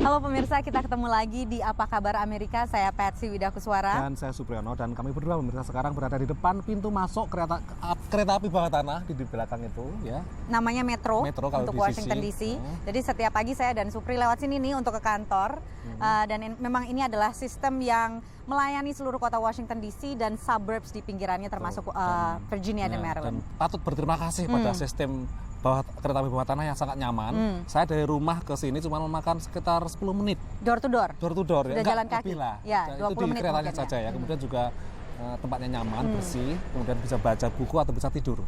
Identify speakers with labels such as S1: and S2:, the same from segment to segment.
S1: Halo pemirsa, kita ketemu lagi di Apa Kabar Amerika. Saya Patsy Widakuswara.
S2: Dan saya Supriyono, dan kami berdua pemirsa sekarang berada di depan pintu masuk kereta api bawah tanah di belakang itu ya.
S1: Namanya Metro
S2: Kalau
S1: untuk
S2: di
S1: Washington DC. Jadi setiap pagi saya dan Supri lewat sini nih untuk ke kantor. Dan memang ini adalah sistem yang melayani seluruh kota Washington DC dan suburbs di pinggirannya termasuk Virginia dan Maryland.
S2: Dan patut berterima kasih pada sistem kereta api bawah tanah yang sangat nyaman. Saya dari rumah ke sini cuma memakan sekitar 10 menit.
S1: Door to door.
S2: Door to door ya.
S1: Sudah jalan kaki.
S2: Lah.
S1: Ya, 20
S2: itu di
S1: menit
S2: keretanya saja ya. Kemudian juga tempatnya nyaman, bersih. Kemudian bisa baca buku atau bisa tidur.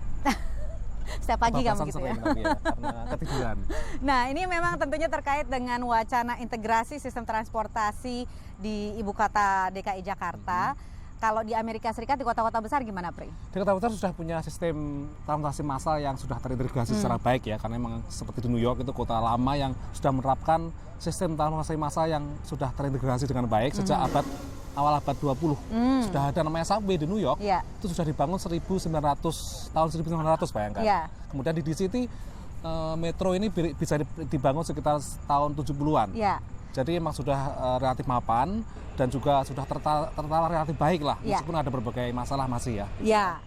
S1: Setiap pagi kamu gitu ya?
S2: Karena ketiduran.
S1: Nah, ini memang tentunya terkait dengan wacana integrasi sistem transportasi di ibu kota DKI Jakarta. Kalau di Amerika Serikat, di kota-kota besar gimana, Pri?
S2: Di kota besar sudah punya sistem transportasi massal yang sudah terintegrasi secara baik ya. Karena memang seperti di New York itu kota lama yang sudah menerapkan sistem transportasi massal yang sudah terintegrasi dengan baik sejak awal abad 20. Sudah ada namanya subway di New York. Itu sudah dibangun tahun 1900 bayangkan. Kemudian di DC metro ini bisa dibangun sekitar tahun 70-an. Jadi memang sudah relatif mapan dan juga sudah tertata relatif baik lah, meskipun ada berbagai masalah masih ya.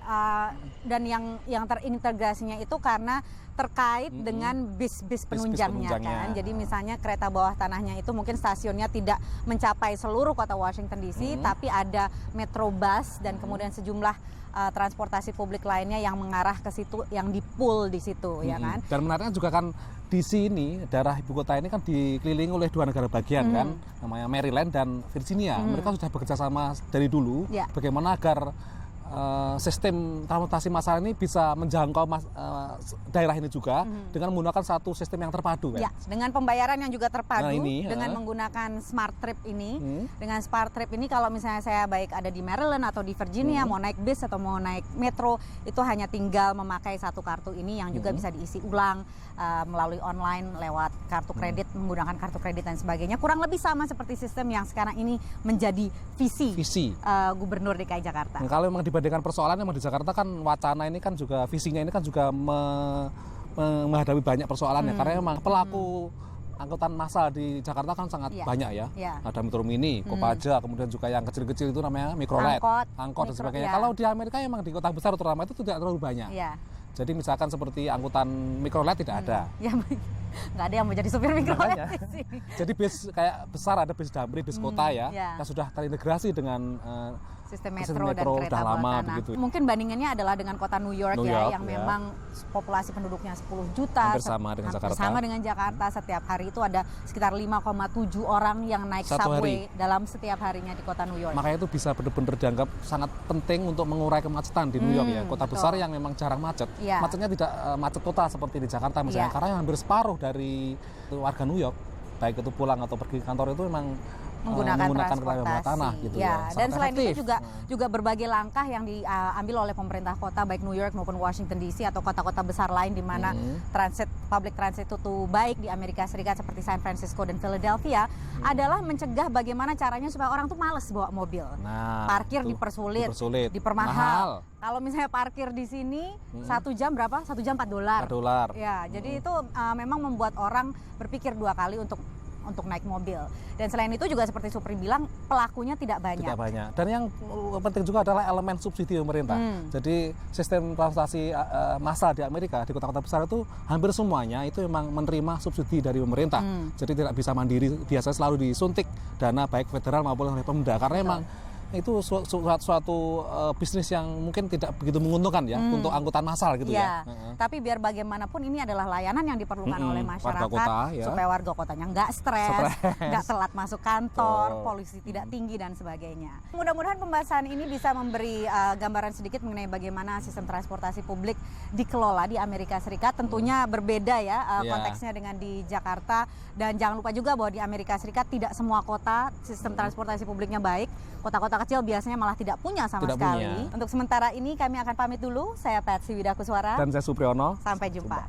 S1: Dan yang terintegrasinya itu karena terkait dengan bis penunjangnya kan. Jadi misalnya kereta bawah tanahnya itu mungkin stasiunnya tidak mencapai seluruh kota Washington DC, tapi ada metro bus dan kemudian sejumlah transportasi publik lainnya yang mengarah ke situ, yang di-pool di situ ya kan.
S2: Dan menariknya juga kan di sini daerah ibu kota ini kan dikelilingi oleh dua negara bagian kan, namanya Maryland dan Virginia. Mereka sudah bekerja sama dari dulu bagaimana agar sistem transportasi massal ini bisa menjangkau daerah ini juga dengan menggunakan satu sistem yang terpadu kan?
S1: Dengan pembayaran yang juga terpadu dengan menggunakan Smart Trip ini. Dengan Smart Trip ini kalau misalnya saya baik ada di Maryland atau di Virginia mau naik bis atau mau naik metro, itu hanya tinggal memakai satu kartu ini yang juga bisa diisi ulang melalui online lewat kartu kredit, menggunakan kartu kredit dan sebagainya. Kurang lebih sama seperti sistem yang sekarang ini menjadi visi. Gubernur DKI Jakarta.
S2: Nah, kalau memang dibandingkan persoalan yang di Jakarta kan wacana ini kan juga visinya ini kan juga menghadapi banyak persoalan ya, karena memang pelaku angkutan massal di Jakarta kan sangat banyak ya. Ada Metro Mini, Kopaja, kemudian juga yang kecil-kecil itu namanya Mikrolet, angkot dan sebagainya. Kalau di Amerika memang di kota besar terutama itu tidak terlalu banyak. Jadi misalkan seperti angkutan Mikrolet tidak ada.
S1: Nggak ada yang mau jadi supir Mikrolet di sini.
S2: Jadi bis kayak besar, ada bis damri, bis kota ya, yang sudah terintegrasi dengan
S1: sistem metro dan kereta bawah tanah.
S2: Begitu.
S1: Mungkin bandingannya adalah dengan kota New York yang memang populasi penduduknya 10 juta.
S2: Hampir sama dengan Jakarta.
S1: Sama dengan Jakarta. Setiap hari itu ada sekitar 5,7 orang yang naik subway dalam setiap harinya di kota New York.
S2: Makanya itu bisa benar-benar dianggap sangat penting untuk mengurai kemacetan di New York ya. Kota besar yang memang jarang macet. Macetnya tidak macet total seperti di Jakarta misalnya. Karena yang hampir separuh dari warga New York, baik itu pulang atau pergi ke kantor itu memang
S1: menggunakan kereta bawah
S2: tanah gitu ya.
S1: Dan selain itu juga berbagai langkah yang diambil oleh pemerintah kota baik New York maupun Washington DC atau kota-kota besar lain di mana public transit itu tuh baik di Amerika Serikat seperti San Francisco dan Philadelphia adalah mencegah bagaimana caranya supaya orang tuh males bawa mobil. Parkir dipersulit, dipermahal. Kalau misalnya parkir di sini 1 jam berapa? 1 jam $4. Ya, jadi itu memang membuat orang berpikir 2 kali untuk naik mobil. Dan selain itu juga seperti Supri bilang, pelakunya tidak banyak.
S2: Dan yang penting juga adalah elemen subsidi pemerintah. Jadi sistem transportasi massal di Amerika, di kota-kota besar itu hampir semuanya itu memang menerima subsidi dari pemerintah. Jadi tidak bisa mandiri, biasanya selalu disuntik dana baik federal maupun oleh Pemda. Karena memang itu suatu bisnis yang mungkin tidak begitu menguntungkan ya untuk angkutan massal gitu ya.
S1: Tapi biar bagaimanapun ini adalah layanan yang diperlukan oleh masyarakat kota, supaya warga kotanya nggak stres, nggak telat masuk kantor, polusi tidak tinggi dan sebagainya. Mudah-mudahan pembahasan ini bisa memberi gambaran sedikit mengenai bagaimana sistem transportasi publik dikelola di Amerika Serikat. Tentunya berbeda ya konteksnya dengan di Jakarta, dan jangan lupa juga bahwa di Amerika Serikat tidak semua kota sistem transportasi publiknya baik. Kota-kota kecil biasanya malah tidak punya sama sekali. Untuk sementara ini kami akan pamit dulu. Saya Patsy Widakuswara.
S2: Dan saya Supriyono.
S1: Sampai jumpa.